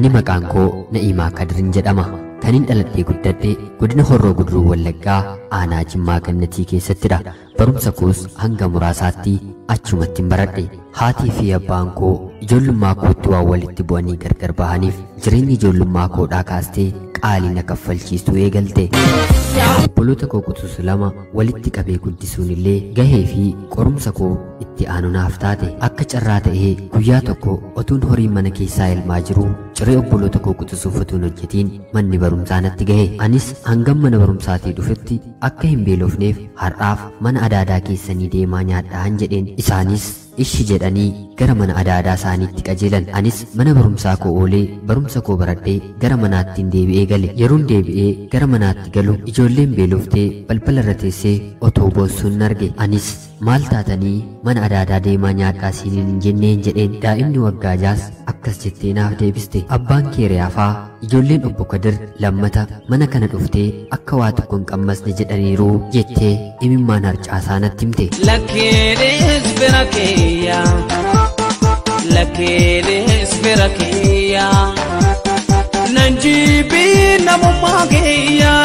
Ani maqaan koo Na'imaa Kadirin jedhama. Kanin dhaladhee guddadhe godina Horroo Guduruu Wallaggaa aanaa Jimmaa Gannatii keessattidha. Barumsa koos hanga muraasaatti achumatti baradhe. Haatii fi abbaan koo ijoollummaa kootti waan walitti bu'anii gargar bahaniif jireenyi ijoollummaa koodhaa kaastee qaalii na kaffalchiisuu eegalte. Obboloota koo kutus lama walitti qabee guddisuun illee gahee fi qorumsa koo itti aanu naaf taate. Akka carraa ta'ee guyyaa tokko otuun horiin mana keessaa elmaa jiru ciree obboloota koo kutusuuf otuun hojjetiin manni barumsaa natti gahe. Anis hangam mana barumsaatii dhufetti akka hin beelofneef har'aaf mana adaadaa keessanii deemaa nyaadhaan jedheen. Isaanis ishi jedhanii gara mana adaadaa isaaniitti qajeelan. Anis mana barumsaa koo oolee barumsa koo baradhee gara manaatti deebi'ee gale. Yeroon deebi'ee gara manaatti galu ijoolleen beeloftee balbala irra teessee otoo boossuun arge. Anis maal taatanii mana adaadaa deemaa nyaadhaa siiniin hin jenneen jedheen. Daa'imni waggaa jaas akkas jettee naaf deebiste. Abbaan kee reyaafaa ijoolleen obbo Kadir lammata mana kana dhuftee akka waa tokko hin qammasne jedhaniiru jettee imimmaan harcaasaa natti himte. Lakkeedhees bira keeyyaa lakkeedhees bira keeyyaa nan jibii namummaa keeyyaa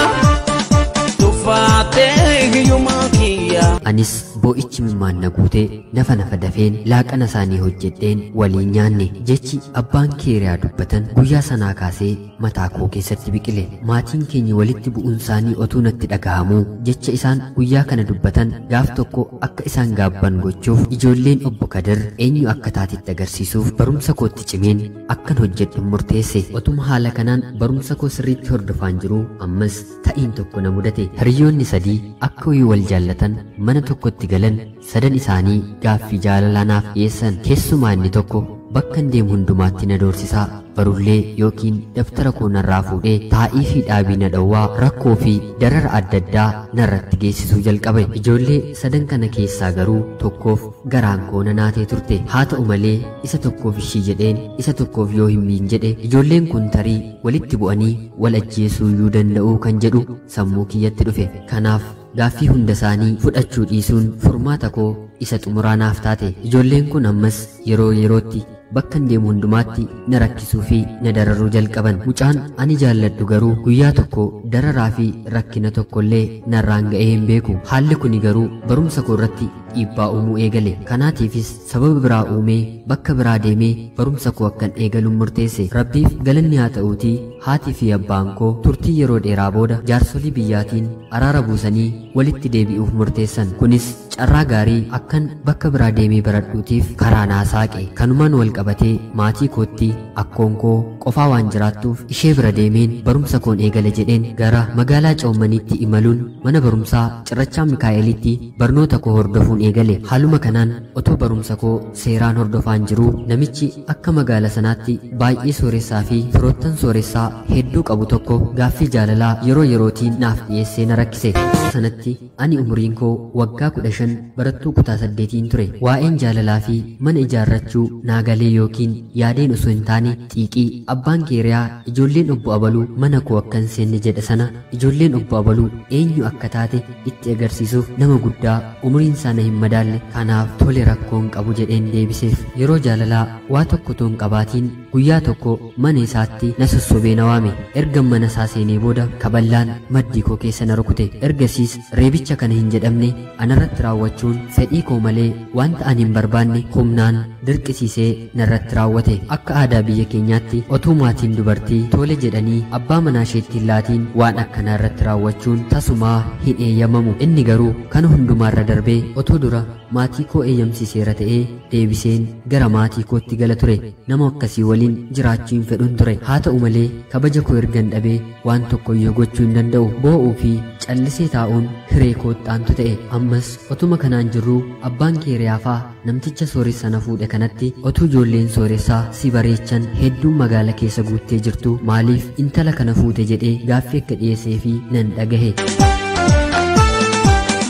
tuffaatee hiyyummaa keeyyaa. Anis boo'ichi mimmaan na guutee nafa dafeen laaqana isaanii hojjedheen waliin nyaanne. Jechi abbaan kee reyaa dubbatan guyyaa sanaa kaasee mataa koo keessatti biqile. Maatiin keenya walitti bu'uun isaanii otuu natti dhagahamuu jecha isaan guyyaa kana dubbatan gaaf tokko akka isaan gaabban gochuuf ijoolleen obbo Kadir eenyu akka taatitti agarsiisuuf barumsa kootti cimeen akkan hojjedhu murteesse. Otuma haala kanaan barumsa koo sirriitti hordofaan jiru ammas ta'iin tokko na mudate. Hiriyoonni sadii akka wal jaallatan mana tokkotti galan sadan isaanii gaaffii jaalalaa naaf dhiyeessan. Keessumaa inni tokko bakka deemu hundumaatti na doorsisaa barullee yookiin daftara koo narraa fuudhee taa'ii fi dhaabii na dhowwaa rakkoo fi darara adda addaa narratti geessisuu jalqabe. Ijoollee sadan kana keessaa garuu tokkoof garaan koo na naatee turte. Haa ta'u malee isa tokkoof ishii jedheen isa tokkoof yoo hin miin jedhe ijoolleen kun tarii walitti bu'anii wal ajjeesuu iyyuu danda'uu kan jedhu sammuu kiyyatti dhufe. Kanaaf gaaffii hunda isaanii fudhachuu dhiisuun furmaata koo isa xumuraa naaf taate. Ijoolleen kun ammas yeroo yerootti bakka deemu hundumaatti na rakkisuu fi na dararuu jalqaban. Mucaan ani jaalladhu garuu guyyaa tokko dararaa fi rakkina tokkollee narraan ga'ee hin beeku. Haalli kuni garuu barumsa koo irratti dhiibbaa uumuu eegale. Kanaatiifis sababa biraa uumee bakka biraa deemee barumsa koo akkan eegaluun murteesse. Rabbiif galanni haa ta'uutii haatii fi abbaan koo turtii yeroo dheeraa booda jaarsolii biyyaatiin araara buusanii walitti deebi'uuf murteessan. Kunis carraa gaarii akkan bakka biraa deemee baradhuutiif karaa naa saaqe. Kanumaan wal qabatee maatii kootti akkoon koo qofaa waan jiraattuuf ishee bira deemeen barumsa koon eegale jedheen gara magaalaa Coommaniitti imaluun mana barumsaa Cirrachaa Mikaa'elitti barnoota koo hordofuun eegale. Haaluma kanaan otoo barumsa koo seeraan hordofaan jiruu namichi akka magaala sanaatti baay'ee sooressaa fi firoottan sooressaa hedduu qabu tokko gaaffii jaalalaa yeroo yerootiin naaf dhiyeessee na rakkise. Sanatti ani umuriin koo waggaa 15 barattuu kutaa 8 ture. Waa'een jaalalaa fi mana ijaarrachuu naagalee yookiin yaadeen osoo hin taane xiiqii. Abbaan kee reyaa ijoolleen obbo Abaluu mana koo akka hin seenne jedha sana ijoolleen obbo Abaluu eenyu akka taate itti agarsiisuuf nama guddaa umuriin isaa na hin madaalle. Kanaaf tole rakkoon qabu jedheen deebiseef. Yeroo jaalalaa waa tokko toon qabaatiin guyyaa tokko mana isaatti na sossobee na waame. Erga mana isaa seenee booda kaballaan maddii koo keessa na rukute. Ergasiis reebicha kana hin jedhamne anarratti raawwachuun fedhii koo malee wanta ani hin barbaanne humnaan dirqisiisee narratti raawwate. Akka aadaa biyya keenyaatti otuu maatiin dubartii tole jedhanii abbaa manaa isheetti hin laatiin waan akkanaa irratti raawwachuun tasumaa hin eeyyamamu. Inni garuu kana hundumaarra darbee otoo dura maatii koo eeyyamsiiseera ta'ee deebiseen gara maatii kootti gala ture. Nama akkasii waliin jiraachuu hin fedhun ture. Haa ta'u malee kabaja koo ergan dhabee waan tokkoyyuu gochuu hin danda'u. Boo'uu fi callisee taa'uun hiree koottaantu ta'e. Ammas otuma kanaan jirruu abbaan kee reyaafaa namticha sooressa na fuudhe kanatti otuu ijoolleen sooressaa si bareechan hedduun magaala keessa guuttee jirtu maaliif intala kana fuute jedhee gaaffii akka dhiyeessee fi nan dhagahe.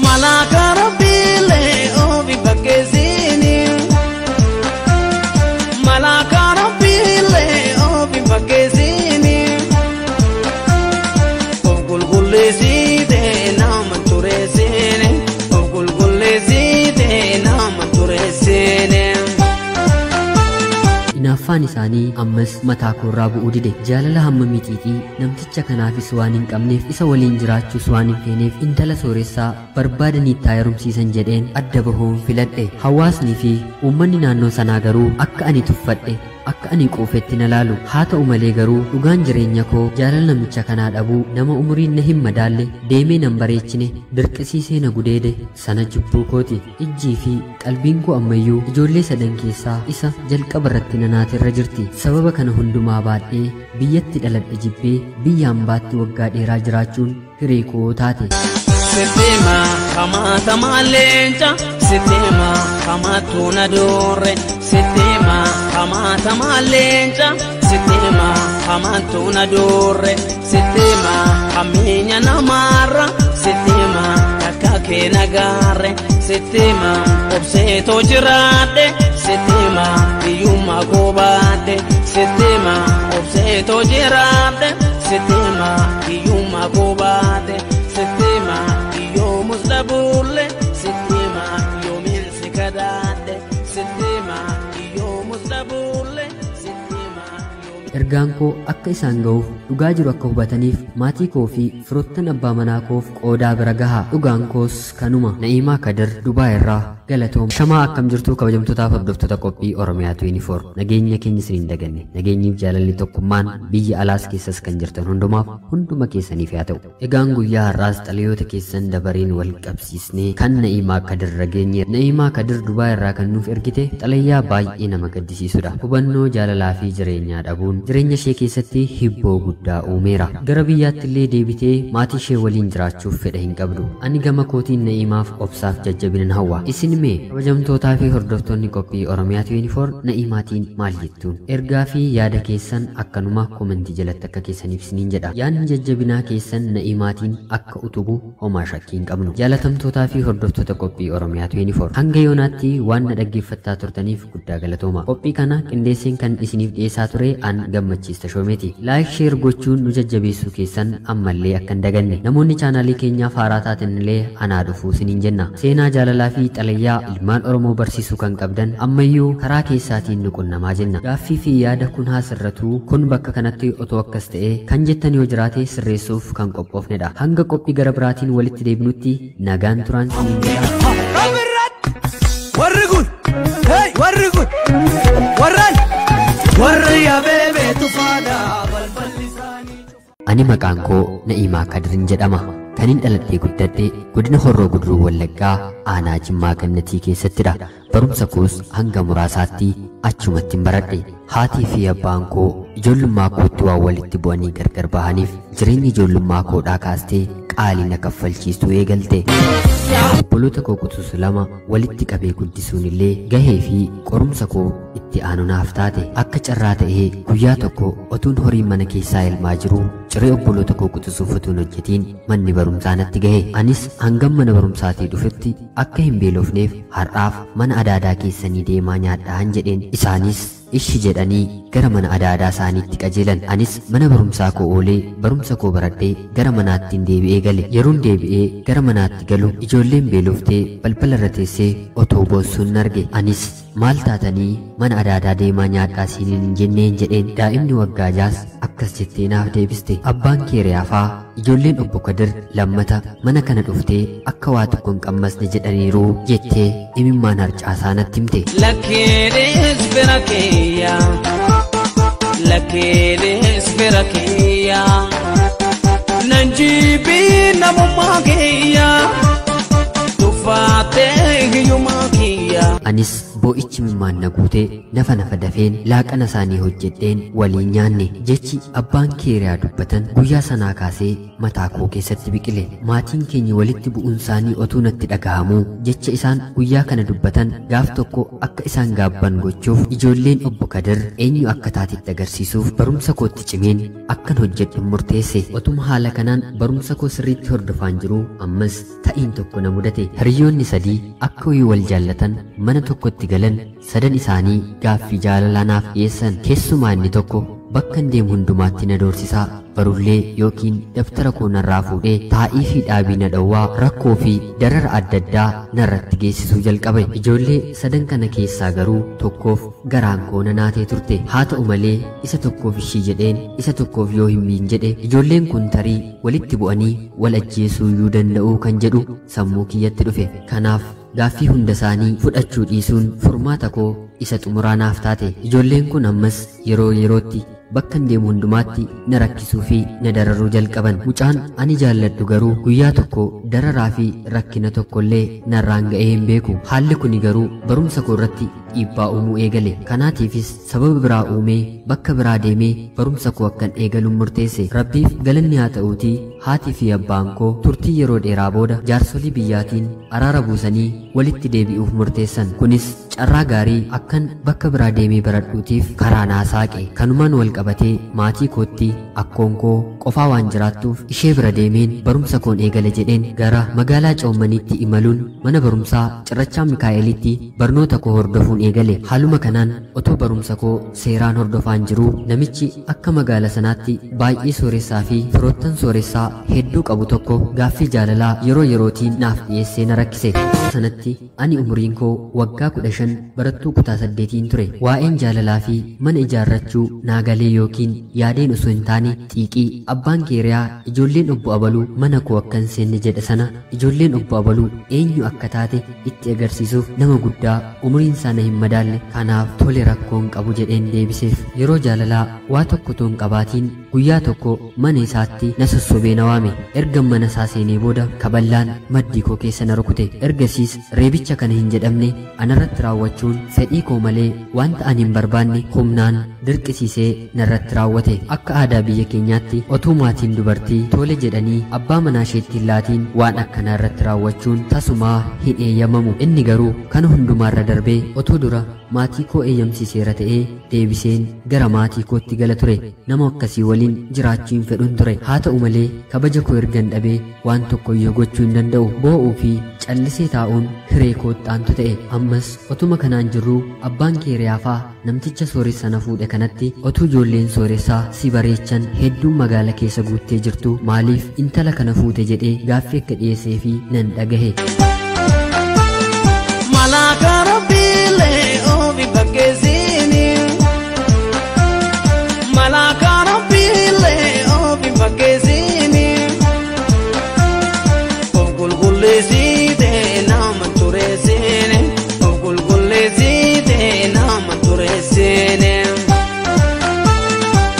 Malaaka Rabbiilee ofi fakkeessini Malaaka Rabbiilee ofi fakkeessini of qulqulleessitee nama tureessini of qulqulleessitee nama tureessini. afuuffaan isaanii ammas mataa koorraa bu'uu dide. Jaalala hamma mitiitii namticha kanaafis waan hin qabneef isa waliin jiraachuus waan hin feeneef intala sooressaa barbaadanii itti haaromsiisan jedheen adda bahuun filadhe. Hawaasnii fi uummanni naannoo sanaa garuu akka ani tuffadhe akka ani quufetti na laalu. Haa ta'u malee garuu dhugaan jireenya koo jaalala namicha kanaa dhabuu nama umuriin na hin madaalle deemee nan bareechine dirqisiisee na gudeede sana jibbuu kooti. Ijjii fi qalbiin koo ammayyuu ijoollee sadan keessaa isa jalqaba irratti nanaatirra jirti. Sababa kana hundumaa baadhee biyyatti dhaladhe jibbee biyya hambaatti waggaa dheeraa jiraachuun hiree koo taate. Sistema kamata malenja, sistema kamatu nadore, sistema kamata malenja, sistema kamatu nadore, sistema kaminya namara, sistema kakake nagare, sistema obseto jirade, sistema iyuma gobade, sistema obseto jirade, sistema iyuma gobade, sistema musdabule sistema yo min sikadade sistema yo musdabule sistema ergaan koo akka isaan ga'uuf dhugaa jiru akka hubataniif maatii koo fi firoottan abbaa manaa koof qoodaa bira gahaa. Dhugaan koos kanuma. Na'iimaa Kadir Dubaay irraa galatoom. Shamaa akkam jirtu kabajamtootaaf hordoftoota qophii Oromiyaa 24. Nageenya keenya isiniin daganne. Nageenyiif jaalalli tokkummaan biyya alaas keessas kan jirtan hundumaaf hunduma keessaniif haa ta'u. Egaan guyyaa har'aas xalayoota keessan dabareen wal qabsiisnee kan Na'iimaa Kadir rageenye. Na'iimaa Kadir Dubaay irraa kan nuuf ergite xalayaa baay'ee nama gaddisiisudha. Hubannoo jaalalaa fi jireenyaa dhabuun jireenya ishee keessatti hibboo guddaa uumeera. Gara biyyaatti illee deebitee maatii ishee waliin jiraachuuf fedha hin qabdu. Ani gama kootiin Na'iimaaf obsaaf jajjabinan hawwa. Isin mee kabajamtootaa fi hordoftoonni qophii Oromiyaa 24 Na'imaatiin maal jettuun? Ergaa fi yaada keessan akkanuma komentii jalatti akka keessaniif isiniin jedha. Yaadni jajjabinaa keessan Na'imaatiin akka utubu homaa shakkii hin qabnu. Jaalatamtootaa fi hordoftoota qophii Oromiyaa 24 hanga yoonaatti waan na dhaggeeffattaa turtaniif guddaa galatooma. Qophii kana qindeesseen kan isiniif dhiyeessaa ture an gammachiista shoomeeti. Laayik sheer gochuun nu jajjabeessuu keessan ammallee akka hin daganne. Namoonni chaanaalii keenyaaf haaraa taatan illee anaa dhufuu isiniin jenna. Seenaa jaalalaa fi xalayyaa ilmaan Oromoo barsiisuu kan qabdan ammayyuu karaa keessaatiin nu qunnamaa jenna. Gaaffii fi yaada kun haa sirratuu kun bakka kanatti otoo akkas ta'e kan jettan yoo jiraate sirreessuuf kan qophoofnedha. Hanga qophii gara biraatiin walitti deebinutti nagaan turaan isiniin jedha. Warri kun warri kun warri yaabee tufaadha balballi isaanii. Ani maqaan koo Na'iimaa Kadirin jedhama. Kanin dhaladhee guddadhee godina Horroo Guduruu Wallaggaa aanaa Jimmaa Gannatii keessattidha. Barumsa koos hanga muraasaatti achumatti baradhe. Haatii fi abbaan koo ijoollummaa kootti waan walitti bu'anii gargar bahaniif jireenya ijoollummaa koodhaa kaastee qaalii na kaffalchiisuu eegalte. Obboloota koo kutus lama walitti qabee guddisuun illee gahee fi qorumsa koo itti aanu naaf taate. Akka carraa ta'ee guyyaa tokko otuun horiin mana keessaa elmaa jiru ciree obboloota koo kutusuuf otuun hojjetiin manni barumsaa natti gahe. Anis hangam mana barumsaatii dhufetti akka hin beelofneef har'aaf mana adaadaa keessanii deemaa nyaadhaan jedheen. Isaanis ishi jedhanii gara mana adaadaa isaaniitti qajeelan. Anis mana barumsaa koo oolee barumsa koo baradhee gara manaattiin deebi'ee gale. Yeroon deebi'ee gara manaatti galu ijoolleen beeloftee balbala irra teessee otoo boossuun arge. Anis maal taatanii mana adaadaa deemaa nyaadhaa siiniin hin jenneen jedheen. Daa'imni waggaa jaas akkas jettee naaf deebiste. Abbaan kee reyaafaa ijoolleen obbo Kadir lammata mana kana dhuftee akka waa tokko hin qammasne jedhaniiru jettee imimmaan harcaasaa natti himte. Lakkeedhees bira keeyyaa lakkeedhees bira keeyyaa nan jibii namummaa keeyyaa tuffaatee hiyyummaa keeyyaa. Anis boo'ichi mimmaan na guutee nafa dafeen laaqana isaanii hojjedheen waliin nyaanne. Jechi abbaan keeriyaa dubbatan guyyaa sanaa kaasee mataa koo keessatti biqile. Maatiin keenya walitti bu'uun isaanii otuu natti dhagahamuu jecha isaan guyyaa kana dubbatan gaaf tokko akka isaan gaabban gochuuf ijoolleen obbo Kadir eenyu akka taatetti agarsiisuuf barumsa kootti cimeen akkan hojjedhu murteesse. Otuma haala kanaan barumsa koo sirriitti hordofaan jiru ammas ta'iin tokko na mudate. Hiriyoonni sadii akka wal jaallatan mana tokkotti galan sadan isaanii gaaffii jaalalaa naaf dhiyeessan. Keessumaa inni tokko bakkan deemu hundumaatti na doorsisaa barullee yookiin daftara koo narraa fuudhee taa'ii fi dhaabii na dhowwaa rakkoo fi darara adda addaa narratti geessisuu jalqabe. Ijoollee sadan kana keessaa garuu tokkoof garaan koo na naatee turte. Haa ta'u malee isa tokkoof ishii jedheen isa tokkoof yoo hin miin jedhe ijoolleen kun tarii walitti bu'anii wal ajjeesuu iyyuu danda'uu kan jedhu sammuu kiyyatti dhufe. Kanaaf gaaffii hunda isaanii fudhachuu dhiisuun furmaata koo isa xumuraa naaf taate. Ijoolleen kun ammas yeroo yerootti bakkan deemu hundumaatti na rakkisuu fi na dararuu jalqaban. Mucaan ani jaalladhu garuu guyyaa tokko dararaa fi rakkina tokkollee narraan ga'ee hin beeku. Haalli kuni garuu barumsa koo irratti dhiibbaa uumuu eegale. Kanaatiifis sababa biraa uumee bakka biraa deemee barumsa koo akkan eegaluun murteesse. Rabbiif galanni haa ta'uutii haatii fi abbaan koo turtii yeroo dheeraa booda jaarsolii biyyaatiin araara buusanii walitti deebi'uuf murteessan. Kunis carraa gaarii akkan bakka biraa deemee baradhuutiif karaa naa saaqe. Kanumaan wal qabatee maatii kootti akkoon koo qofaa waan jiraattuuf ishee bira deemeen barumsa koon eegale jedheen gara magaalaa Coommaniitti imaluun mana barumsaa Cirrachaa Mikaa'elitti barnoota koo hordofuun eegale. Haaluma kanaan otoo barumsa koo seeraan hordofaan jiruu namichi akka magaala sanaatti baay'ee sooressaa fi firoottan sooressaa hedduu qabu tokko gaaffii jaalalaa yeroo yerootiin naaf dhiyeessee na rakkise. Sanatti ani umuriin koo waggaa 15 barattuu kutaa 8 ture. Waa'een jaalalaa fi mana ijaarrachuu naagalee yookiin yaadeen osoo hin taane xiiqii abbaan keeriyaa ijoolleen obbo Abaluu mana koo akka hin seenne jedhe sana ijoolleen obbo Abaluu eenyu akka taate itti agarsiisuuf nama guddaa umuriin isaa na hin madaalle. Kanaaf tole rakkoon qabu jedheen deebiseef. Yeroo jaalalaa waa tokko toon qabaatiin guyyaa tokko mana isaatti na sossobee na waame. Erga mana isaa seenee booda kaballaan maddii koo keessa na rukute. Ergasiis reebicha kana hin jedhamne anarratti raawwachuun fedhii koo malee wanta ani hin barbaanne humnaan dirqisiisee narratti raawwate. Akka aadaa biyya keenyaatti otuu maatiin dubartii tole jedhanii abbaa manaa isheetti hin laatiin waan akkanaa irratti raawwachuun tasumaa hin eeyyamamu. Inni garuu kana hundumaarra darbee otoo dura maatii koo eeyyamsiiseera ta'ee deebiseen gara maatii kootti gala ture. Nama akkasii waliin jiraachuu hin fedhun ture. Haa ta'u malee kabaja koo ergan dhabee waan tokko iyyuu gochuu hin danda'u. Boo'uu fi callisee taa'uun hiree kootti ta'e. Ammas otuma kanaan jirruu abbaan keeriyaafaa namticha sooressa na fuudhe kanatti otuu ijoolleen sooressaa si bareechan hedduun magaala keessa guuttee jirtu maaliif intala kana fuute jedhee gaaffii akka dhiyeessee fi nan dhagahe. Malaka Rabbiilee ofi bakkeessiini. Malaka Rabbiilee ofi bakkeessiini. Of qulqulleessitee nama tureessine. Of qulqulleessitee nama tureessine.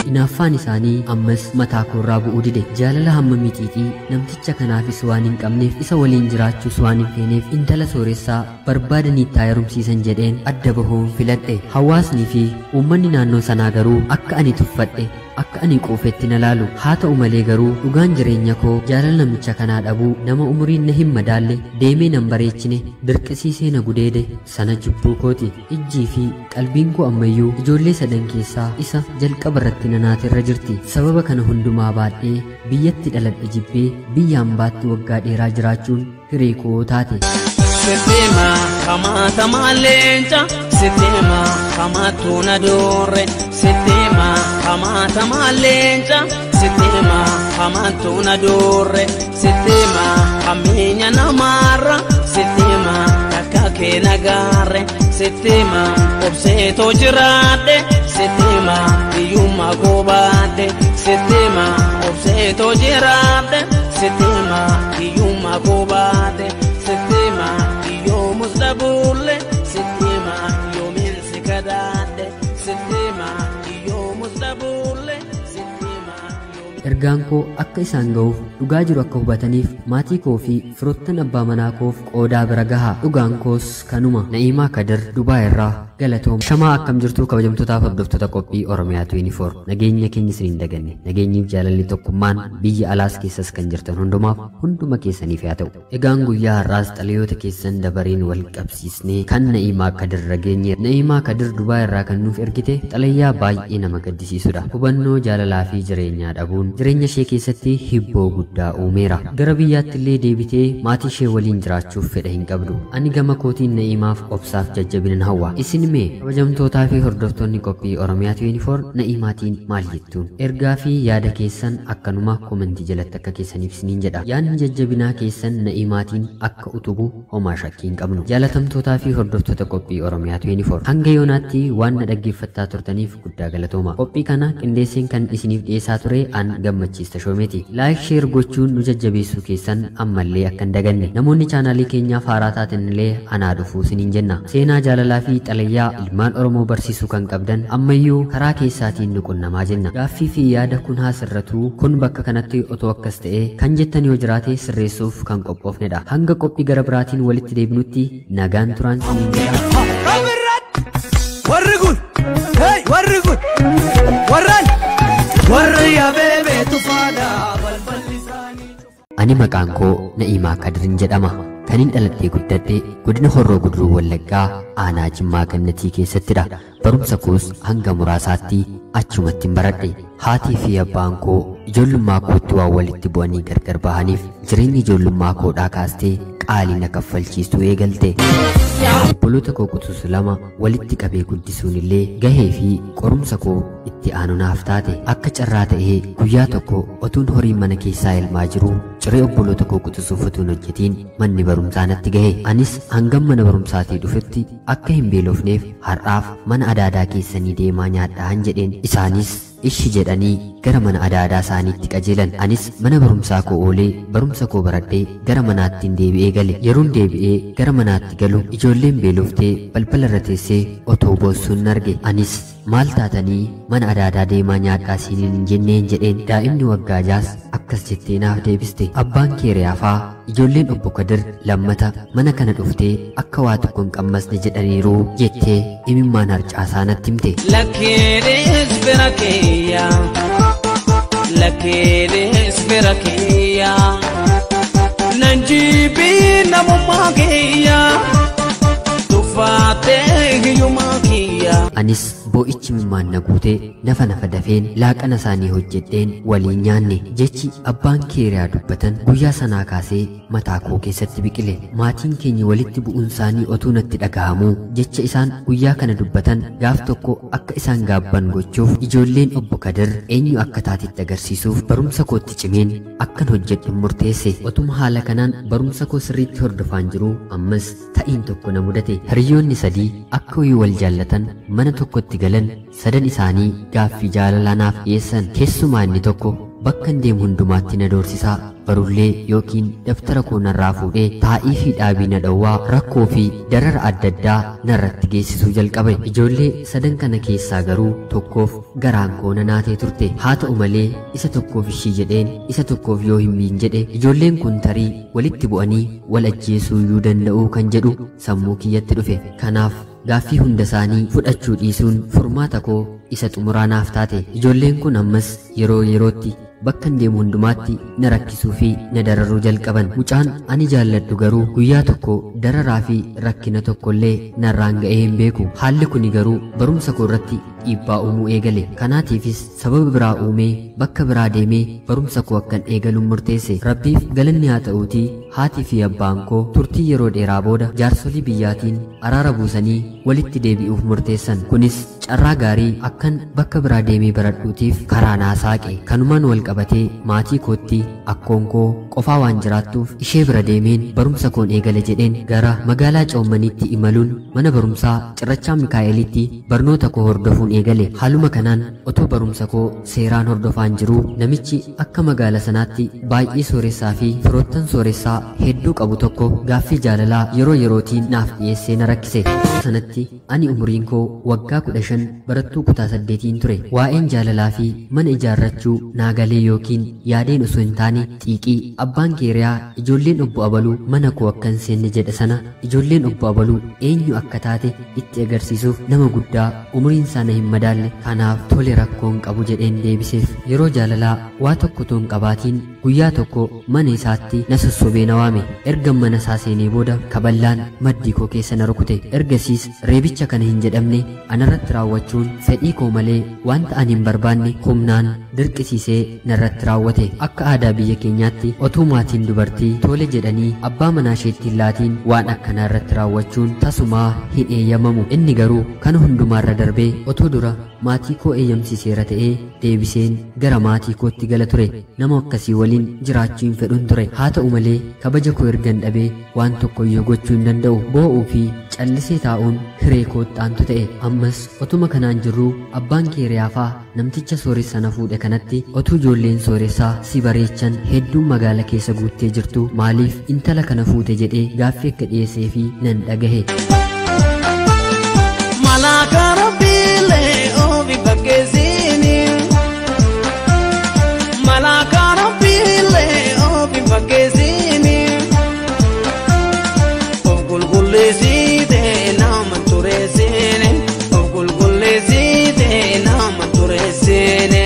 Hinaaffaan isaanii ammas mataa koorraa bu'uu dide. Jaalala hamma mitiitii namticha kanaafis waan hin qabneef isa waliin jiraachuus waan hin feeneef intala sooressaa barbaadanii itti haaromsiisan jedheen adda bahuun filadhe. Hawaasnii fi uummanni naannoo sanaa garuu akka ani tuffadhe akka ani quufetti na laalu. Haa ta'u malee garuu dhugaan jireenya koo jaalala namicha kanaa dhabuu nama umuriin na hin madaalle deemee nan bareechine dirqisiisee na gudeede sana jibbuu kooti. Ijjii fi qalbiin koo ammayyuu ijoollee sadan keessaa isa jalqaba irratti na naaterra jirti. Sababa kana hundumaa baadhee biyyatti dhaladhe jibbee biyya hambaatti waggaa dheeraa jiraachuun hiree koo taate. Sitima kamata malenja, sitima kamatu na dore. Sitima kamata malenja, sitima kamatu na dore. Sitima kaminya na mara, sitima kakake na gare. Sitima obseto jirade, sitima iyuma gobade. Sitima obseto jirade, sitima iyuma gobade. Sitima iyo musdabule, sitima iyo minsikadade. Sitima iyo musdabule, sitima iyo. Ergaan koo akka isaan ga'uuf dhugaa jiru akka hubataniif maatii koo fi firoottan abbaa manaa koof qoodaa bira gahaa. Dhugaan koos kanuma. Na'iimaa Kadir Dubaay irraa galatoom. Shamaa akkam jirtu kabajamtootaaf hordoftoota qophii Oromiyaa 24. Nageenya keenya isiniin daganne. Nageenyiif jaalalli tokkummaan biyya alaas keessas kan jirtan hundumaaf hunduma keessaniif haa ta'u. Egaan guyyaa har'aas xalayoota keessan dabareen wal qabsiisnee kan Na'iimaa Kadir rageenye. Na'iimaa Kadir Dubaay irraa kan nuuf ergite xalayaa baay'ee nama gaddisiisudha. Hubannoo jaalalaa fi jireenyaa dhabuun jireenya ishee keessatti hibboo guddaa uumeera. Gara biyyaatti illee deebitee maatii ishee waliin jiraachuuf fedha hin qabdu. Ani gama kootiin Na'imaaf obsaaf jajjabinan hawwa. Isin mee kabajamtootaa fi hordoftoonni qophii Oromiyaa 24 Na'imaatiin maal jettuun? Ergaa fi yaada keessan akkanuma komentii jalatti akka keessaniif isiniin jedha. Yaadni jajjabinaa keessan Na'imaatiin akka utubu homaa shakkii hin qabnu. Jaalatamtootaa fi hordoftoota qophii Oromiyaa 24 hanga yoonaatti waan na dhaggeeffattaa turtaniif guddaa galatooma. Qophii kana qindeesseen kan isiniif dhiyeessaa ture an Gammachiis Tashoomeeti. Laayik sheer gochuun nu jajjabeessuu keessan ammallee akka hin daganne. Namoonni chaanaalii keenyaaf haaraa taatan illee anaa dhufuu isiniin jenna. Seenaa jaalalaa fi xalayyaa ilmaan Oromoo barsiisuu kan qabdan ammayyuu karaa keessaatiin nu qunnamaa jenna. Gaaffii fi yaada kun haa sirratuu kun bakka kanatti otoo akkas ta'e kan jettan yoo jiraate sirreessuuf kan qophoofnedha. Hanga qophii gara biraatiin walitti deebinutti nagaan turaan isiniin jedha. Warri kun warri kun warri yaabee tufaadha balballi isaanii. Ani maqaan koo Na'imaa Kadirin jedhama. Kanin dhaladhee guddadhe godina Horroo Guduruu Wallaggaa aanaa Jimmaa Gannatii keessattidha. Barumsa koos hanga muraasaatti achumatti baradhe. Haatii fi abbaan koo ijoollummaa kootti waan walitti bu'anii gargar bahaniif jireenyi ijoollummaa koodhaa kaastee qaalii na kaffalchiisuu eegalte. Obboloota koo quxus lama walitti qabee guddisuun illee gahee fi qorumsa koo itti aanu naaf taate. Akka carraa ta'ee guyyaa tokko otuun horiin mana keessaa elmaa jiru ciree obboloota koo quxisuuf otuun hojjetiin manni barumsaa natti gahe. Anis hangam mana barumsaatii dhufetti akka hin beelofneef har'aaf mana adaadaa keessanii deemaa nyaadhaan jedheen. Isaanis ishi jedhanii gara mana adaadaa isaaniitti qajeelan. Anis mana barumsaa koo oolee barumsa koo baradhee gara manaattiin deebi'ee gale. Yeroon deebi'ee gara manaatti galu ijoolleen beeloftee balbala irra teessee otoo boossuun arge. Anis maal taatanii mana adaadaa deemaa nyaadhaa siiniin hin jenneen jedheen. Daa'imni waggaa jaas akkas jettee naaf deebiste. Abbaan kee Riyaafaa ijoolleen obbo Kadir lammata mana kana dhuftee akka waa tokko hin qammasne jedhaniiru jettee imimmaan harcaasaa natti himte. Lakkeedhees bira keeyyaa lakkeedhees bira keeyyaa nan jibii namummaa keeyyaa tuffaatee hiyyummaa keeyyaa. Anis boo'ichi mimmaan na guutee nafa dafeen laaqana isaanii hojjedheen waliin nyaanne. Jechi abbaan keeriyaa dubbatan guyyaa sanaa kaasee mataa koo keessatti biqile. Maatiin keenya walitti bu'uun isaanii otuu natti dhagahamuu jecha isaan guyyaa kana dubbatan gaaf tokko akka isaan gaabban gochuuf ijoolleen obbo Kadir eenyu akka taatitti agarsiisuuf barumsa kootti cimeen akkan hojjedhu murteesse. Otuma haala kanaan barumsa koo sirriitti hordofaan jiru ammas ta'iin tokko na mudate. Hiriyoonni sadii akka wal jaallatan mana tokkotti galan sadan isaanii gaaffii jaalalaa naaf dhiyeessan. Keessumaa inni tokko bakka deemu hundumaatti na doorsisaa barullee yookiin daftara koo narraa fuudhee taa'ii fi dhaabii na dhowwaa rakkoo fi darara adda addaa narratti geessisuu jalqabe. Ijoollee sadan kana keessaa garuu tokkoof garaan koo na naatee turte. Haa ta'u malee isa tokkoof ishii jedheen isa tokkoof yoo hin miin jedhe ijoolleen kun tarii walitti bu'anii wal ajjeesuu iyyuu danda'uu kan jedhu sammuu kiyyatti dhufe. Kanaaf gaaffii hunda isaanii fudhachuu dhiisuun furmaata koo isa xumuraa naaf taate. Ijoolleen kun ammas yeroo yerootti bakka deemu hundumaatti na rakkisuu fi na dararuu jalqaban. Mucaan ani jaalladhu garuu guyyaa tokko dararaa fi rakkina tokkollee narraan ga'ee hin beeku. Haalli kuni garuu barumsa koo irratti dhiibbaa uumuu eegale. Kanaatiifis sababa biraa uumee bakka biraa deemee barumsa koo akkan eegaluun murteesse. Rabbiif galanni haa ta'uutii haatii fi abbaan koo turtii yeroo dheeraa booda jaarsolii biyyaatiin araara buusanii walitti deebi'uuf murteessan. Kunis carraa gaarii akkan bakka biraa deemee baradhuutiif karaa naa saaqe. Kanumaan wal qabatee maatii kootti akkoon koo qofaa waan jiraattuuf ishee bira deemeen barumsa koon eegale jedheen gara magaalaa Coommaniitti imaluun mana barumsaa Cirrachaa Mikaa'elitti barnoota koo hordofuun eegale. Haaluma kanaan otoo barumsa koo seeraan hordofaan jiruu namichi akka magaala sanaatti baay'ee sooressaa fi firoottan sooressaa hedduu qabu tokko gaaffii jaalalaa yeroo yerootiin naaf dhiyeessee na rakkise. Sanatti ani umuriin koo waggaa 15 barattuu kutaa 8 ture. Waa'een jaalalaa fi mana ijaarrachuu naagalee yookiin yaadeen osoo hin taane xiiqii. Abbaan keeriyaa ijoolleen obbo Abaluu mana koo akka hin seenne jedha sana ijoolleen obbo Abaluu eenyu akka taate itti agarsiisuuf nama guddaa umuriin isaa na hin madaalle. Kanaaf tole rakkoon qabu jedheen deebiseef. Yeroo jaalalaa waa tokko toon qabaatiin guyyaa tokko mana isaatti na sossobee na waame. Erga mana isaa seenee booda kaballaan maddii koo keessa na rukute. Ergasiis reebicha kana hin jedhamne anarratti raawwachuun fedhii koo malee wanta ani hin barbaanne humnaan dirqisiisee narratti raawwate. Akka aadaa biyya keenyaatti otuu maatiin dubartii tole jedhanii abbaa manaa isheetti hin laatiin waan akkanaa irratti raawwachuun tasumaa hin eeyyamamu. Inni garuu kana hundumaarra darbee otoo dura maatii koo eeyyamsiiseera ta'ee deebiseen gara maatii kootti gala ture. Nama akkasii waliin jiraachuu hin fedhun ture. Haa ta'u malee kabaja koo ergan dhabee waan tokkoyyuu gochuu hin danda'u. Boo'uu fi callisee taa'uun hiree kootti ta'e. Ammas otuma kanaan jirruu abbaan kee Riyaafaa namticha sooressa na fuudhe kanatti otuu ijoolleen sooressaa si bareechan hedduun magaala keessa guuttee jirtu maaliif intala kana fuute jedhee gaaffii akka dhiyeessee fi nan dhagahe. Malaka Rabbilee ofi bakkeessiini. Malaka Rabbilee ofi bakkeessiini. Of qulqulleessitee nama tureessiini. Of qulqulleessitee nama tureessiini.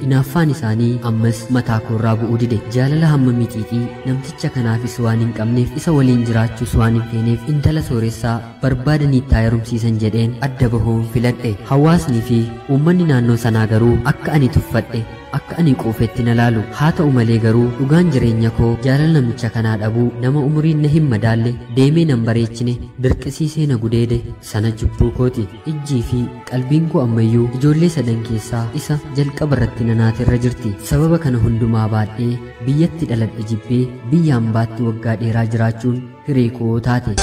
Hinaaffaan isaanii ammas mataa koorraa bu'uu dide. Jaalala hamma mitiitii namticha kanaafis waan hin qabneef isa waliin jiraachuus waan hin feeneef intala sooressaa barbaadanii itti haaromsiisan jedheen adda bahuun filadhe. Hawaasnii fi uummanni naannoo sanaa garuu akka ani tuffadhe akka ani quufetti na laalu. Haa ta'u malee garuu dhugaan jireenya koo jaalala namicha kanaa dhabuu nama umuriin na hin madaalle deemee nan bareechine dirqisiisee na gudeede sana jibbuu kooti. Ijjii fi qalbiin koo ammayyuu ijoollee sadan keessaa isa jalqaba irratti nanaatirra jirti. Sababa kana hundumaa baadhee biyyatti dhaladhe jibbee biyya hambaatti waggaa dheeraa jiraachuun hiree koo taate.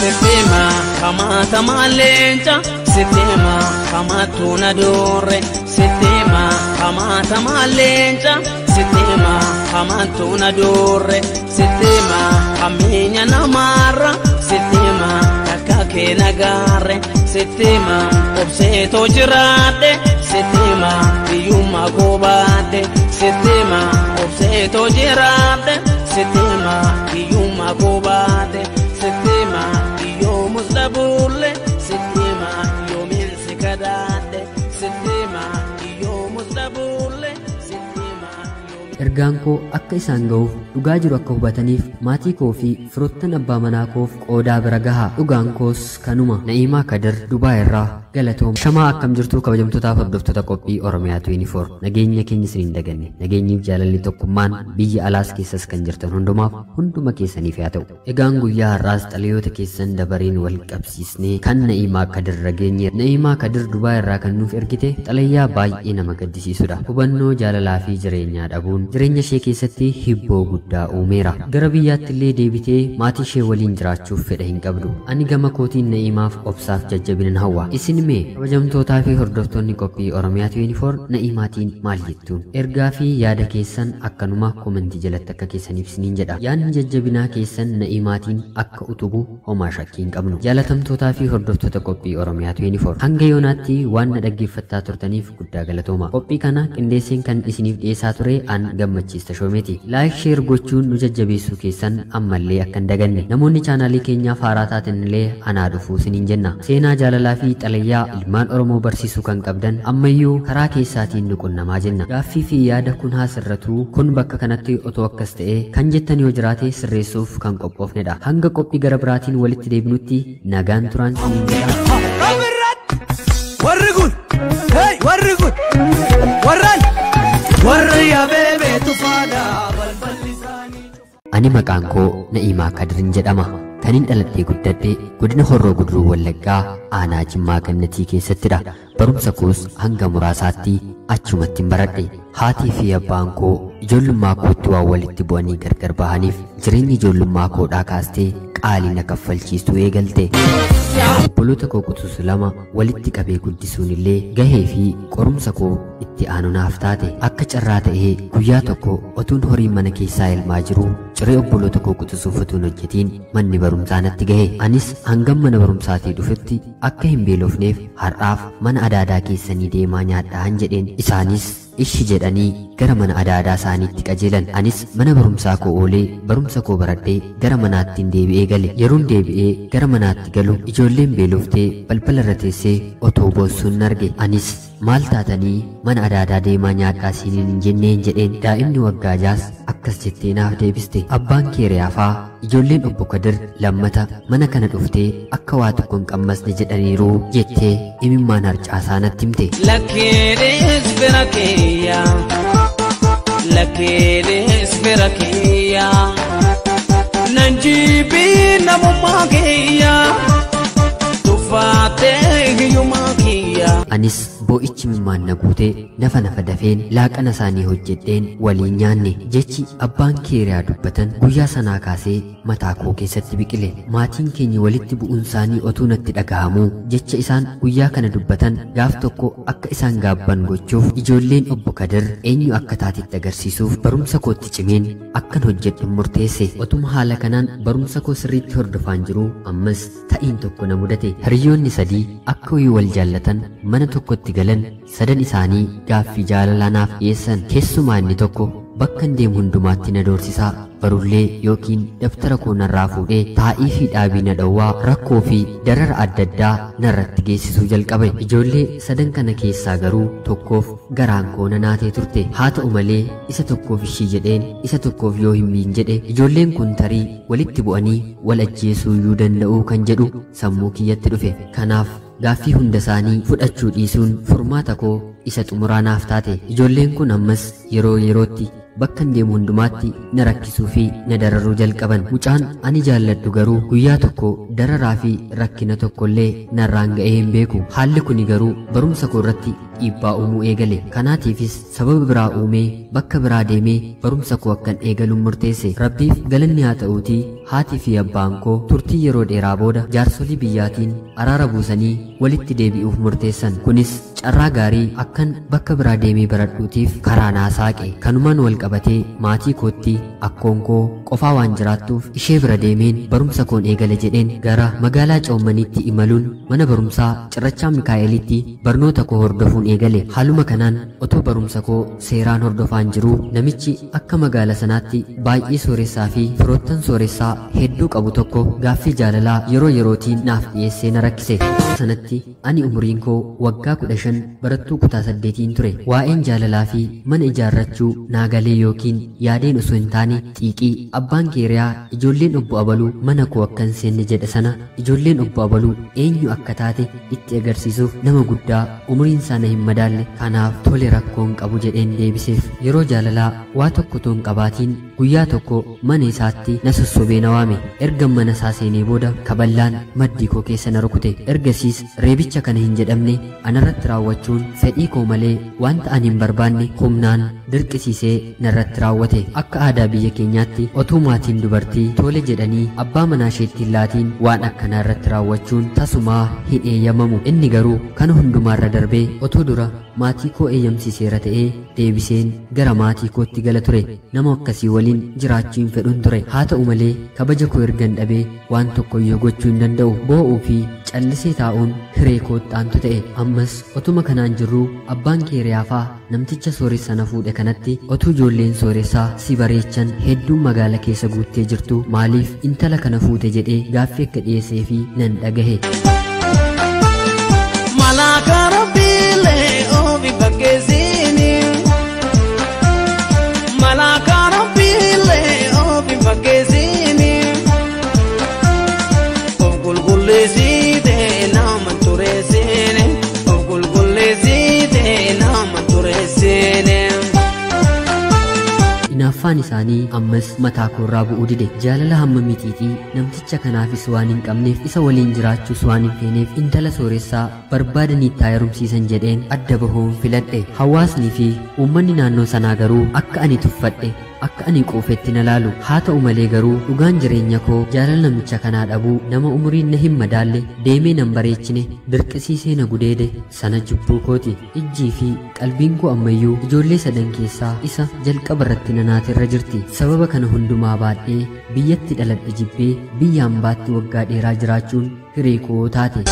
Sistema kamata malenja, sistema kamatu na dore, sistema kamata malenja, sistema kamatu na dore, sistema kamenya na mara, sistema kakake na gare, sistema obseto jirade, sistema iyuma kobade, sistema obseto jirade, sistema iyuma kobade, sistema mustabule sistema yo min sikadade sistema yo mustabule sistema. Ergaan koo akka isaan ga'uuf dhugaa jiru akka hubataniif maatii koo fi firoottan abbaa manaa koof qoodaa bira gahaa. Dhugaan koos kanuma. Na'iimaa Kadir Dubaay irraa galatoom. Shamaa akkam jirtu kabajamtootaaf hordoftoota qophii Oromiyaa 24. Nageenya keenya isiniin daganne. Nageenyiif jaalalli tokkummaan biyya alaas keessas kan jirtan hundumaaf hunduma keessaniif haa ta'u. Egaan guyyaa har'aas xalayoota keessan dabareen wal qabsiisnee kan Na'iimaa Kadir rageenye. Na'iimaa Kadir Dubaay irraa kan nuuf ergite xalayaa baay'ee nama gaddisiisudha. Hubannoo jaalalaa fi jireenyaa dhabuun jireenya ishee keessatti hibboo guddaa uumeera. Gara biyyaatti illee deebitee maatii ishee waliin jiraachuuf fedha hin qabdu. Ani gama kootiin Na'iimaaf obsaaf jajjabinan hawwa. Isin mee kabajamtootaa fi hordoftoonni qophii Oromiyaa 24 Na'imaatiin maal jettuun? Ergaa fi yaada keessan akkanuma komentii jalatti akka keessaniif isiniin jedha. Yaadni jajjabinaa keessan Na'imaatiin akka utubu homaa shakkii hin qabnu. Jaalatamtootaa fi hordoftoota qophii Oromiyaa 24 hanga yoonaatti waan na dhaggeeffattaa turtaniif guddaa galatooma. Qophii kana qindeesseen kan isiniif dhiyeessaa ture an gammachiista shoomeeti. Laayik sheer gochuun nu jajjabeessuu keessan ammallee akka hin daganne. Namoonni chaanaalii keenyaaf haaraa taatan illee anaa dhufuu isiniin jenna. Seenaa jaalalaa fi xalayyaa ilmaan Oromoo barsiisuu kan qabdan ammayyuu karaa keessaatiin nu qunnamaa jenna. Gaaffii fi yaada kun haa sirratuu kun bakka kanatti otoo akkas ta'e kan jettan yoo jiraate sirreessuuf kan qophoofnedha. Hanga qophii gara biraatiin walitti deebinutti nagaan turaan isiniin jedha. Warri kun warri kun warraan warri yaabee tufaadha balballi isaanii. Ani maqaan koo Na'iimaa Kadirin jedhama. Kanin dhaladhee guddadhee godina Horroo Guduruu Wallaggaa aanaa Jimmaa Gannatii keessattidha. Barumsa koos hanga muraasaatti achumatti baradhe. Haatii fi abbaan koo ijoollummaa kootti waan walitti bu'anii gargar bahaniif jireenyi ijoollummaa koodhaa kaastee qaalii na kaffalchiisuu eegalte. Obboloota koo quxus lama walitti qabee guddisuun illee gahee fi qorumsa koo itti aanu naaf taate. Akka carraa ta'ee guyyaa tokko otuun horiin mana keessaa elmaa jiru ciree obboloota koo quxisuuf otuun hojjetiin manni barumsaa natti gahe. Anis hangam mana barumsaatii dhufetti akka hin beelofneef har'aaf mana adaadaa keessanii deemaa nyaadhaan jedheen. Isaanis ishi jedhanii gara mana adaadaa isaaniitti qajeelan. Anis mana barumsaa koo oolee barumsa koo baradhee gara manaatti deebi'ee gale. Yeroon deebi'ee gara manaatti galu ijoolleen beeloftee balbala irra teessee otoo boossuun arge. Anis maal taatanii mana adaadaa deemaa nyaadhaa siiniin hin jenneen jedheen. Daa'imni waggaa 6 akkas jettee naaf deebiste. Abbaan kee reyaafaa ijoolleen obbo Kadir lammata mana kana dhuftee akka waa tokko hin qammasne jedhaniiru jettee imimmaan harcaasaa natti himte. Lakkeedhees bira keeyyaa lakkeedhees bira keeyyaa nan jibii namummaa keeyyaa tuffaatee hiyyummaa keeyyaa. Anis boo'ichi mimmaan na guutee nafa dafeen laaqana isaanii hojjedheen waliin nyaanne. Jechi abbaan keeriyaa dubbatan guyyaa sanaa kaasee mataa koo keessatti biqile. Maatiin keenya walitti bu'uun isaanii otuu natti dhagahamuu jecha isaan guyyaa kana dubbatan gaaf tokko akka isaan gaabban gochuuf ijoolleen obbo Kadir eenyu akka taatitti agarsiisuuf barumsa kootti cimeen akkan hojjedhu murteesse. Otuma haala kanaan barumsa koo sirriitti hordofaan jiru ammas ta'iin tokko na mudate. Hiriyoonni 3 akka wal jaallatan mana tokkotti galan 3 isaanii gaaffii jaalalaa naaf dhiyeessan. Keessumaa inni tokko bakka deemu hundumaatti na doorsisaa. Barullee yookiin daftara koo narraa fuudhee taa'ii fi dhaabii na dhowwaa rakkoo fi darara adda addaa narratti geessisuu jalqabe. Ijoollee 3 kana keessaa garuu tokkoof garaan koo na naatee turte. Haa ta'u malee isa tokkoof ishii jedheen isa tokkoof yoo hin jedhe ijoolleen kun tarii walitti bu'anii wal ajjeesuu iyyuu danda'uu kan jedhu sammuu kiyyatti dhufe. Kanaaf gaaffii hunda isaanii fudhachuu dhiisuun furmaata koo isa xumuraa naaf taate. Ijoolleen kun ammas yeroo yerootti bakka deemu hundumaatti na rakkisuu fi na dararuu jalqaban. Mucaan ani jaalladhu garuu guyyaa tokko dararaa fi rakkina tokkollee narraan ga'ee hin beeku. Haalli kuni garuu barumsa koo irratti dhiibbaa uumuu eegale. Kanaatiifis sababa biraa uumee bakka biraa deemee barumsa koo akkan eegaluun murteesse. Rabbiif galanni haa ta'uutii haatii fi abbaan koo turtii yeroo dheeraa booda jaarsolii biyyaatiin araara buusanii walitti deebi'uuf murteessan. Kunis carraa gaarii akkan bakka biraa deemee baradhuutiif karaa naa saaqe. Kanumaan wal qabatee maatii kootti akkoon koo qofaa waan jiraattuuf ishee bira deemeen barumsa koon eegale jedheen gara magaalaa Coommaniitti imaluun mana barumsaa Cirrachaa Mikaa'elitti barnoota koo hordofuun eegale. Haaluma kanaan otoo barumsa koo seeraan hordofaan jiruu namichi akka magaala sanaatti baay'ee sooressaa fi firoottan sooressaa hedduu qabu tokko gaaffii jaalalaa yeroo yerootiin naaf dhiyeessee na rakkise. Sanatti ani umuriin koo waggaa 15 barattuu kutaa 8 ture. Waa'een jaalalaa fi mana ijaarrachuu naagalee yookiin yaadeen osoo hin taane xiiqii. Abbaan keeriyaa ijoolleen obbo Abaluu mana koo akka hin seenne jedha sana ijoolleen obbo Abaluu eenyu akka taate itti agarsiisuuf nama guddaa umuriin sana hin madaalle. Kanaaf tole rakkoon qabu jedheen deebiseef. Yeroo jaalalaa waa tokko toon qabaatiin guyyaa tokko mana isaatti na sossobee na waame. Erga mana isaa seenee booda kaballaan maddii koo keessa na rukute. Ergasiis reebicha kana hin jedhamne anarratti raawwachuun fedhii koo malee wanta ani hin barbaanne humnaan dirqisiisee narratti raawwate. Akka aadaa biyya keenyaatti otuu maatiin dubartii tole jedhanii abbaa manaa isheetti hin laatiin waan akkanaa irratti raawwachuun tasumaa hin eeyyamamu. Inni garuu kana hundumaarra darbee otoo dura maatii koo eeyyamsiiseera ta'ee deebiseen gara maatii kootti gala ture. Nama akkasii waliin jiraachuu hin fedhun ture. Haa ta'u malee kabaja koo ergan dhabee waan tokkoyyuu gochuu hin danda'u. Boo'uu fi callisee taa'uun hiree koottaantu ta'e. Ammas otuma kanaan jirruu abbaan keeriyaafaa namticha sooressa na fuudhe kanatti otuu ijoolleen sooressaa si bareechan hedduun magaala keessa guuttee jirtu maaliif intala kana fuute jedhee gaaffii akka dhiyeessee fi nan dhagahe. Malaaka Rabbiilee ofi fakkeessini Malaaka Rabbiilee ofi fakkeessini of qulqulleessite nama tureessine of qulqulleessite nama tureessine. Hinaaffaan isaanii ammas mataa koorraa bu'uu dide. Jaalala hamma mitiitii namticha kanaafis waan hin qabneef isa waliin jiraachuus waan hin feeneef intala sooressaa barbaadanii itti haaromsiisan jedheen adda bahuun filadhe. Hawaasnii fi uummanni naannoo sanaa garuu akka ani tuffadhe akka ani quufetti na laalu. Haa ta'u malee garuu dhugaan jireenya koo jaalala namicha kanaa dhabuu nama umuriin na hin madaalle deemee nan bareechine dirqisiisee na gudeede sana jibbuu kooti. Ijjii fi qalbiin koo ammayyuu ijoollee 3 keessaa isa jalqaba irratti na naaterra jirti. Sababa kana hundumaa baadhee biyyatti dhaladhe jibbee biyya hambaatti waggaa dheeraa jiraachuun hiree koo taate.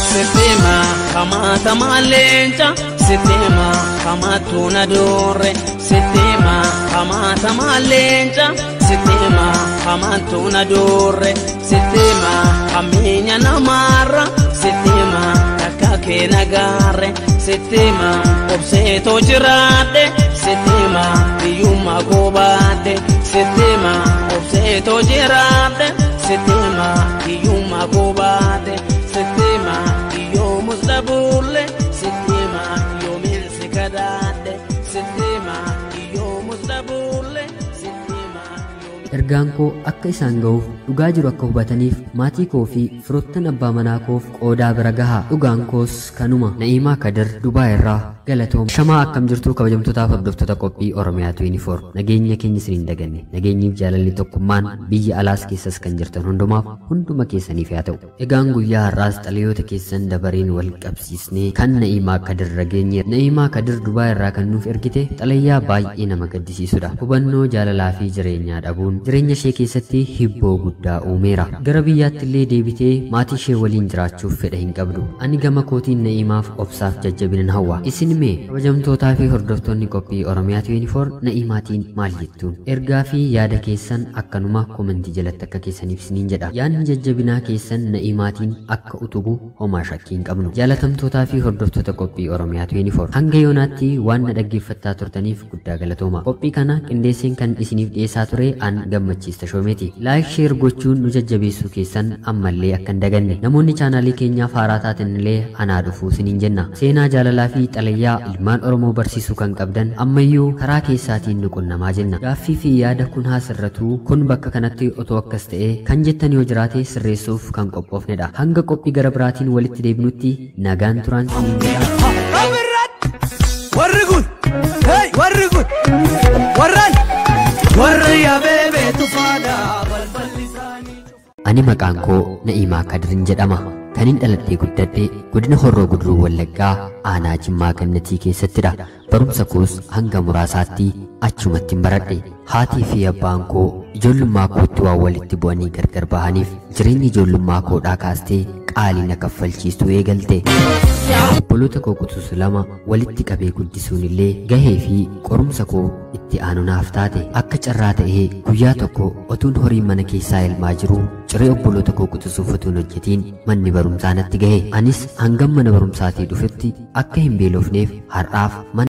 Sitima kamata malencha Sitima kamatu na dore Sitima kamata malenja Sitima kamatu na dore Sitima kaminya na mara Sitima kakake na gare Sitima obseto jirade Sitima iyuma kobade Sitima obseto jirade Sitima iyuma kobade Sitima iyo mustabule Sitima iyo minsikadade Sitima iyo mustabule Sitima Ergaan koo akka isaan ga'uuf dhugaa jiru akka hubataniif maatii koo fi firoottan abbaa manaa koof qoodaa bira gahaa. Dhugaan koos kanuma. Na'iimaa Kadir Dubaay irraa galatoom. Shamaa akkam jirtu kabajamtootaaf hordoftoota qophii Oromiyaa 24. Nageenya keenya isiniin daganne. Nageenyiif jaalalli tokkummaan biyya alaas keessas kan jirtan hundumaaf hunduma keessaniif haa ta'u. Egaan guyyaa har'aas xalayoota keessan dabareen wal qabsiisnee kan Na'iimaa Kadir rageenye. Na'iimaa Kadir Dubaay irraa kan nuuf ergite xalayaa baay'ee nama gaddisiisudha. Hubannoo jaalalaa fi jireenyaa dhabuun jireenya ishee keessatti hibboo guddaa uumeera. Gara biyyaatti illee deebitee maatii ishee waliin jiraachuuf fedha hin qabdu. Ani gama kootiin Na'iimaaf obsaaf jajjabinan hawwa. Isin mee kabajamtootaa fi hordoftoonni qophii Oromiyaa 24 Na'imaatiin maal jettuun? Ergaa fi yaada keessan akkanuma komentii jalatti akka keessaniif isiniin jedha. Yaadni jajjabinaa keessan Na'imaatiin akka utubu homaa shakkii hin qabnu. Jaalatamtootaa fi hordoftoota qophii Oromiyaa 24 hanga yoonaatti waan na dhaggeeffattaa turtaniif guddaa galatooma. Qophii kana qindeesseen kan isiniif dhiyeessaa ture an gammachiista shoomeeti. Laayik sheer gochuun nu jajjabeessuu keessan ammallee akka hin daganne. Namoonni chaanaalii keenyaaf haaraa taatan illee anaa dhufuu isiniin jenna. Seenaa jaalalaa fi xalayyaa ilmaan Oromoo barsiisuu kan qabdan ammayyuu karaa keessaatiin nu qunnamaa jenna. Gaaffii fi yaada kun haa sirratuu kun bakka kanatti otoo akkas ta'e kan jettan yoo jiraate sirreessuuf kan qophoofnedha. Hanga qophii gara biraatiin walitti deebinutti nagaan turaan isiniin jedha. Warri kun warri kun warri yaabee tufaadha balballi isaanii. Ani maqaan koo Na'iimaa Kadirin jedhama. Kanin dhaladhee guddadhee godina Horroo Guduruu Wallaggaa aanaa Jimmaa Gannatii keessattidha. Barumsa koos hanga muraasaatti achumatti baradhe. Haatii fi abbaan koo ijoollummaa kootti waan walitti bu'anii gargar bahaniif jireenyi ijoollummaa koodhaa kaastee qaalii na kaffalchiistuu eegalte. Obboloota koo kutus lama walitti qabee guddisuun illee gahee fi qorumsa koo itti aanu naaf taate. Akka carraa ta'ee guyyaa tokko otuun horiin mana keessaa elmaa jiru ciree obboloota koo kutusuuf otuun hojjetiin manni barumsaa natti gahe. Anis hangam mana barumsaatii dhufetti akka hin beelofneef har'aaf